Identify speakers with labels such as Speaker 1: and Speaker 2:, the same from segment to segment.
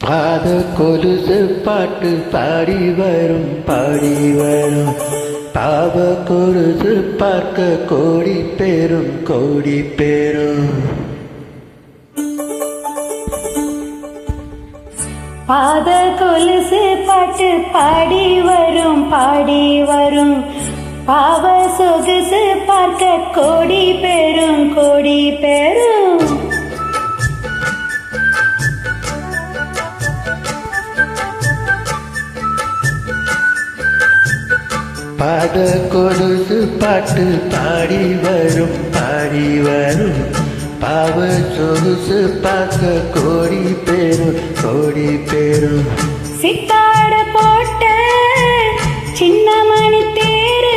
Speaker 1: பாத கொலுசு பாட்டு பாடி வரும் பாவ கொலுசு பார்க்க கோடி பேரும்
Speaker 2: பாத கொலுசு பாட்டு பாடி வரும் பாவ சொகுசு பார்க்க கோடி பேரும்
Speaker 1: பாத கொலுசு பாட்டு பாடி வரும் பாவ சொகுசு பார்க்க கோடி பேரும்
Speaker 2: சித்தாட போட்ட சின்ன மணி தேரு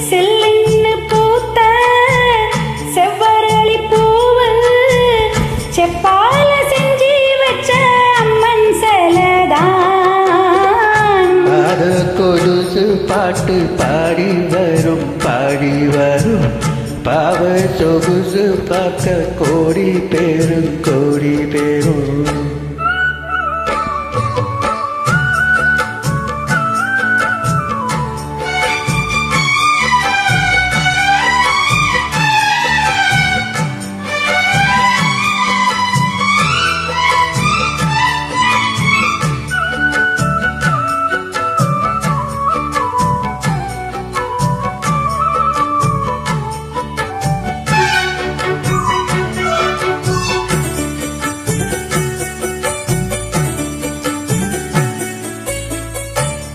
Speaker 2: செல்லின்னு பூத்த செவ்வரளி பூவு செப்பால செஞ்சி வச்ச அம்மன் செலதான்
Speaker 1: பாத கொலுசு பாட்டு பாடி வரும் பாவ சொகுசு பார்க்க கோடி பேரும்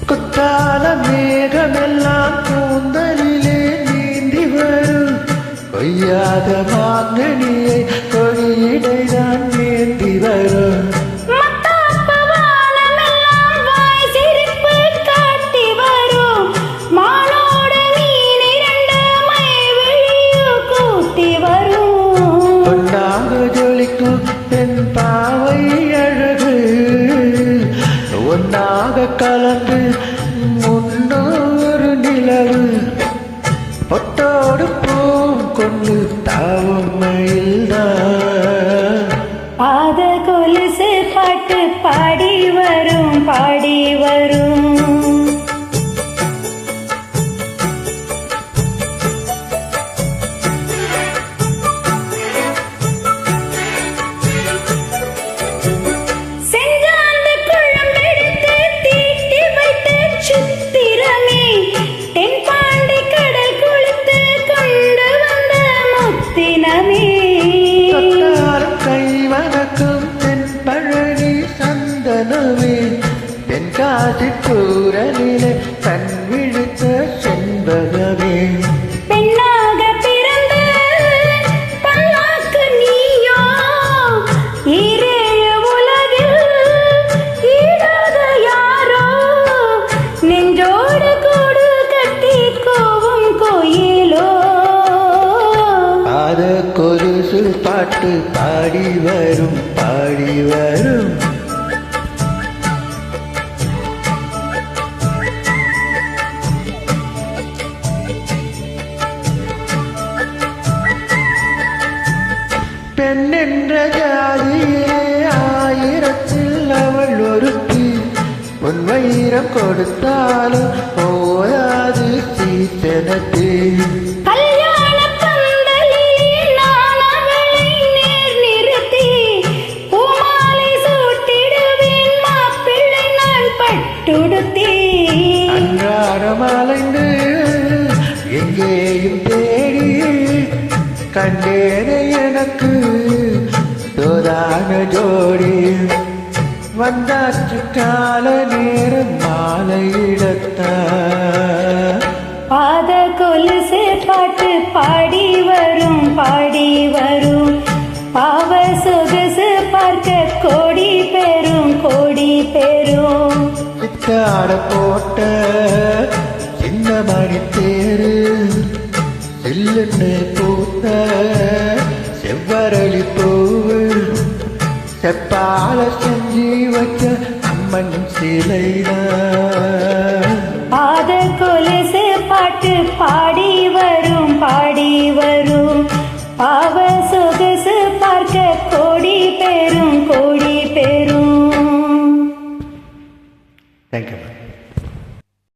Speaker 1: குத்தால மேகமெல்லாம் கூந்தலிலே நீந்தி வரும் கொய்யாத மாங்கனியை கொடியிடைதான் நீந்தி வரும் பொன்னாக ஜொலிக்கும் என் பாவை அழகு ஒன்னாக கலந்து முன்னோரு நிலவு பொட்டோடு பூம் கொண்டு தாவும் மயில்தான்
Speaker 2: பாத கொலுசு பாட்டு பாடி வரும்
Speaker 1: தென்காசி பூரனிலே கண் விழுத்த செண்பகமே
Speaker 2: பெண்ணாக பிறந்த பல்லாக்கு நீயோ ஈரேழு உலகில் ஈடாத யாரோ நெஞ்சோடு கூடு கட்டி கோவும் கோயிலோ
Speaker 1: பாத கொலுசு பாட்டு பாடி வரும் பெண் என்ற ஜாதியே ஆயிரத்தில் அவள் ஒருத்தி பொன் வைரம் கொடுத்தாலும் போயாது சீத்தனத்தே அன்றாடம் அலைந்து எங்கேயும் தேடி கண்டேனே எனக்கு தோதான ஜோடி வந்தாச்சு கால நேரம் மாலையிடத்தா
Speaker 2: பாத கொலுசு பாட்டு பாடி வரும் பாவ சொகுசு பார்க்க கோடி பேரும்
Speaker 1: சித்தாட போட்ட சின்ன மணி தேரு செல்லுன்னு பூத்த செவ்வரளி பூவு செப்பால செஞ்சி வச்ச அம்மன் சிலைதான்
Speaker 2: பாத கொலுசு பாட்டு பாடி வரும் பாவ சொகுசு பார்க்க கோடி பேரும்
Speaker 3: தேங்க்யூ மேம்.